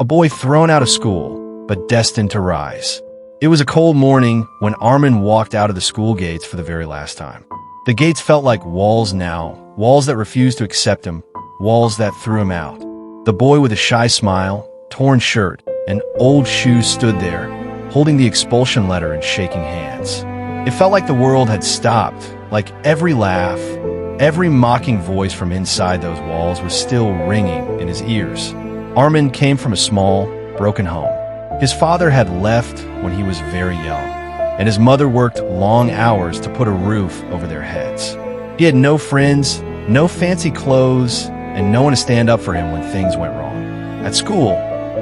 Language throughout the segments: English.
a boy thrown out of school, but destined to rise. It was a cold morning when Armin walked out of the school gates for the very last time. The gates felt like walls now, walls that refused to accept him, walls that threw him out. The boy with a shy smile, torn shirt, and old shoes stood there, holding the expulsion letter and shaking hands. It felt like the world had stopped, like every laugh, every mocking voice from inside those walls was still ringing in his ears. Armin came from a small, broken home. His father had left when he was very young, and his mother worked long hours to put a roof over their heads. He had no friends, no fancy clothes, and no one to stand up for him when things went wrong. At school,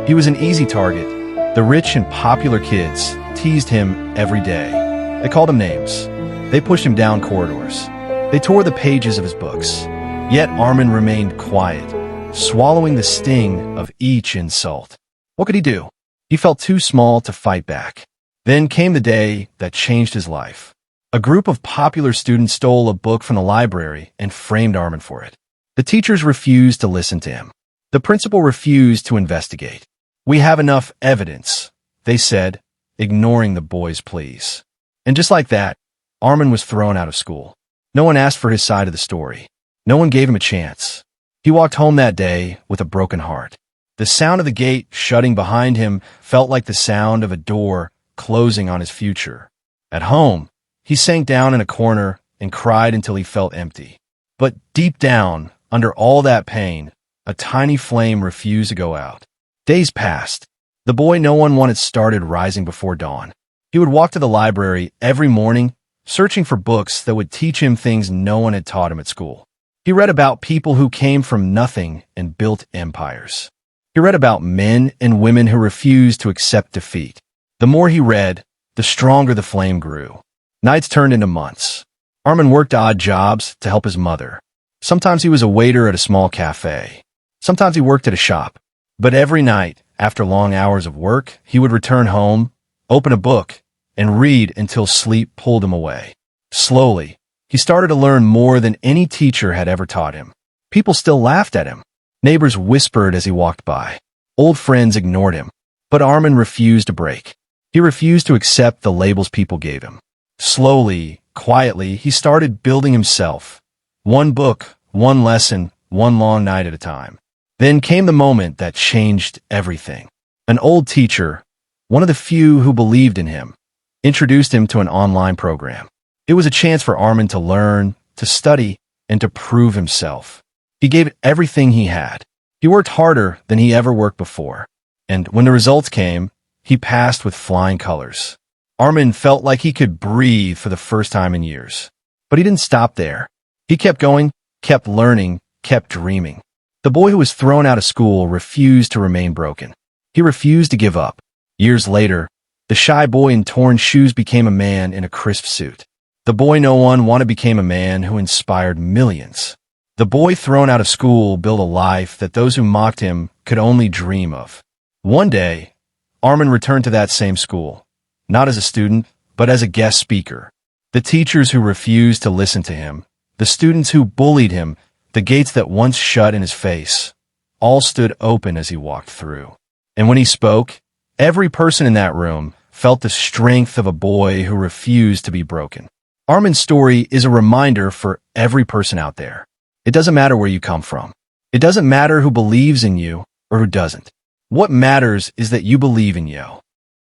he was an easy target. The rich and popular kids teased him every day. They called him names. They pushed him down corridors. They tore the pages of his books. Yet Armin remained quiet, swallowing the sting of each insult. What could he do? He felt too small to fight back. Then came the day that changed his life. A group of popular students stole a book from the library and framed Armin for it. The teachers refused to listen to him. The principal refused to investigate. "We have enough evidence," they said, ignoring the boy's pleas. And just like that, Armin was thrown out of school. No one asked for his side of the story. No one gave him a chance. He walked home that day with a broken heart. The sound of the gate shutting behind him felt like the sound of a door closing on his future. At home, he sank down in a corner and cried until he felt empty. But deep down, under all that pain, a tiny flame refused to go out. Days passed. The boy no one wanted started rising before dawn. He would walk to the library every morning, searching for books that would teach him things no one had taught him at school. He read about people who came from nothing and built empires. He read about men and women who refused to accept defeat. The more he read, the stronger the flame grew. Nights turned into months. Armin worked odd jobs to help his mother. Sometimes he was a waiter at a small cafe. Sometimes he worked at a shop. But every night, after long hours of work, he would return home, open a book, and read until sleep pulled him away. Slowly, he started to learn more than any teacher had ever taught him. People still laughed at him. Neighbors whispered as he walked by. Old friends ignored him. But Armin refused to break. He refused to accept the labels people gave him. Slowly, quietly, he started building himself. One book, one lesson, one long night at a time. Then came the moment that changed everything. An old teacher, one of the few who believed in him, introduced him to an online program. It was a chance for Armin to learn, to study, and to prove himself. He gave it everything he had. He worked harder than he ever worked before. And when the results came, he passed with flying colors. Armin felt like he could breathe for the first time in years. But he didn't stop there. He kept going, kept learning, kept dreaming. The boy who was thrown out of school refused to remain broken. He refused to give up. Years later, the shy boy in torn shoes became a man in a crisp suit. The boy no one wanted became a man who inspired millions. The boy thrown out of school built a life that those who mocked him could only dream of. One day, Armin returned to that same school, not as a student, but as a guest speaker. The teachers who refused to listen to him, the students who bullied him, the gates that once shut in his face, all stood open as he walked through. And when he spoke, every person in that room felt the strength of a boy who refused to be broken. Armin's story is a reminder for every person out there. It doesn't matter where you come from. It doesn't matter who believes in you or who doesn't. What matters is that you believe in you.